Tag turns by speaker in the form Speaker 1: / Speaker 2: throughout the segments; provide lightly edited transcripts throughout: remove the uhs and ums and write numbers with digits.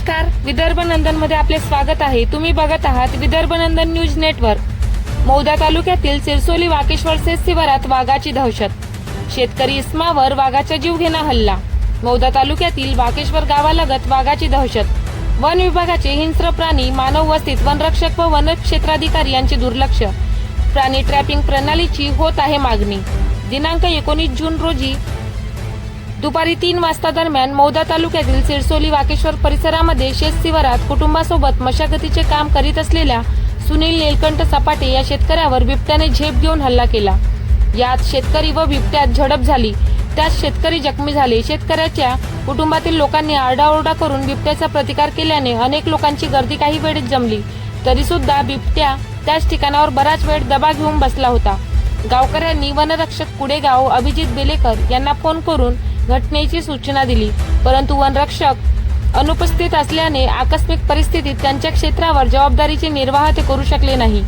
Speaker 1: नमस्कार, विदर्भ नंदन मध्ये आपले स्वागत आहे। तुम्ही बघत आहात विदर्भ नंदन न्यूज नेटवर्क। मौदा तालुक्यातील सिरसोली वाकेश्वर शिवारात वाघाची दहशत। शेतकरी इस्मावर वाघाचा जीवघेणा हल्ला। मौदा तालुक्यातील वाकेश्वर गावालगत वाघाची दहशत। वन विभागाचे हिंस्र प्राणी मानव वस्तीत वनरक्षक व वन क्षेत्राधिकारी यांचे दुर्लक्ष। प्राणी ट्रॅपिंग प्रणालीची होत आहे मागणी। दिनांक 19 जून रोजी दुपारी 3 वाजता दरम्यान मौदा तालुक्यातील सिरसोली वाकेश्वर परिसरामध्ये शिवारात कुटुंबासोबत मशागतीचे काम करीत असलेल्या सुनील नीलकंठ सपाटे या शेतकऱ्यावर बिबट्याने झेप घेऊन हल्ला केला। यात शेतकरी व बिबट्यात झडप झाली। त्यात शेतकरी जखमी झाले। शेतकऱ्याच्या कुटुंबातील लोकांनी आरडाओरडा करून बिबट्याचा प्रतिकार केल्याने अनेक लोकांची गर्दी काही वेळेत जमली, तरी सुद्धा बिबट्या त्याच ठिकाणावर बराच वेळ दबा घेऊन बसला होता। गावकऱ्यांनी वनरक्षक कुडेगाव अभिजित बेलेकर यांना फोन करून घटनेची सूचना दिली, परंतु वनरक्षक अनुपस्थित असल्याने आकस्मिक परिस्थितीत त्यांच्या क्षेत्रावर जबाबदारीचे निर्वाह ते करू शकले नाही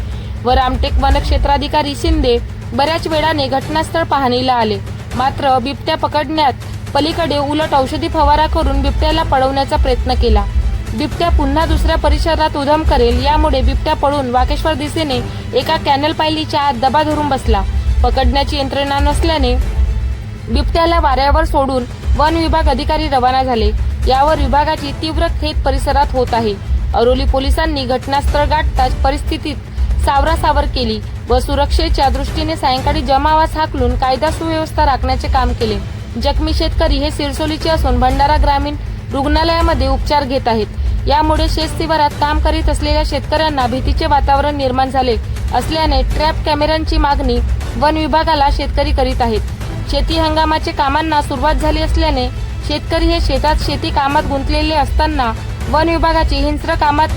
Speaker 1: व रामटेक वनक्षेत्राधिकारी शिंदे बऱ्याच वेळाने घटनास्थळ पाहणीला आले, मात्र बिबट्या पकडण्यात पलीकडे उलट औषधी फवारा करून बिबट्याला पळवण्याचा प्रयत्न केला। बिबट्या पुन्हा दुसऱ्या परिसरात उधम करेल यामुळे बिबट्या पळून वाकेश्वर दिशेने एका कॅनल पायलीच्या आत दबा धरून बसला। पकडण्याची यंत्रणा नसल्याने बिबट्याला वाऱ्यावर सोडून वन विभाग अधिकारी रवाना झाले। यावर विभागाची तीव्र खेद परिसरात होत आहे। अरोली पोलिसांनी घटनास्थळ गाठताच परिस्थितीत सावरासावर केली व सुरक्षेच्या दृष्टीने सायंकाळी जमावास हाकलून कायदा सुव्यवस्था राखण्याचे काम केले। जखमी शेतकरी हे सिरसोलीचे असून भंडारा ग्रामीण रुग्णालयामध्ये उपचार घेत आहेत। यामुळे शिवारात काम करीत असलेल्या शेतकऱ्यांना भीतीचे वातावरण निर्माण झाले असल्याने ट्रॅप कॅमेऱ्यांची मागणी वन विभागाला शेतकरी करीत आहेत। शेती हंगामाच्या कामांना सुरुवात झाली असल्याने शेतकरी हे शेतात शेती कामात गुंतलेले असताना वन विभागाचे हिंस्र कामात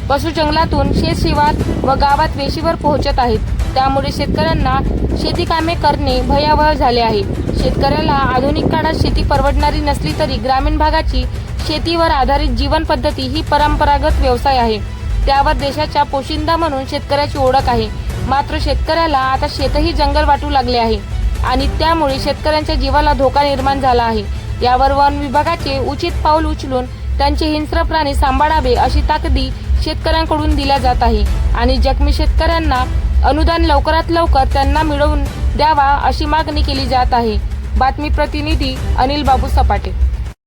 Speaker 1: पशु जंगलातून शिवार व गावात वेशीवर पोहोचत आहेत। त्यामुळे शेतकऱ्यांना शेती कामे करणे भयावह झाले आहे। शेतकऱ्याला आधुनिक काळात शेती परवडणारी नसली तरी ग्रामीण भागाची शेतीवर आधारित जीवन पद्धती ही परंपरागत व्यवसाय आहे। त्यावर देशाच्या पोशिंदा म्हणून शेतकऱ्याची ओळख आहे, मात्र शेतकऱ्याला आता शेतही जंगल वाटू लागले आहे आणि त्यामुळे शेतकऱ्यांच्या जीवाला धोका निर्माण झाला आहे। यावर वन विभागाचे उचित पाऊल उचलून त्यांचे हिंस्र प्राणी सांभाळावे अशी ताकदी शेतकऱ्यांकडून दिल्या जात आहे आणि जखमी शेतकऱ्यांना अनुदान लवकरात लवकर त्यांना मिळवून द्यावा अशी मागणी केली जात आहे। बातमी प्रतिनिधी अनिल बाबू सपाटे।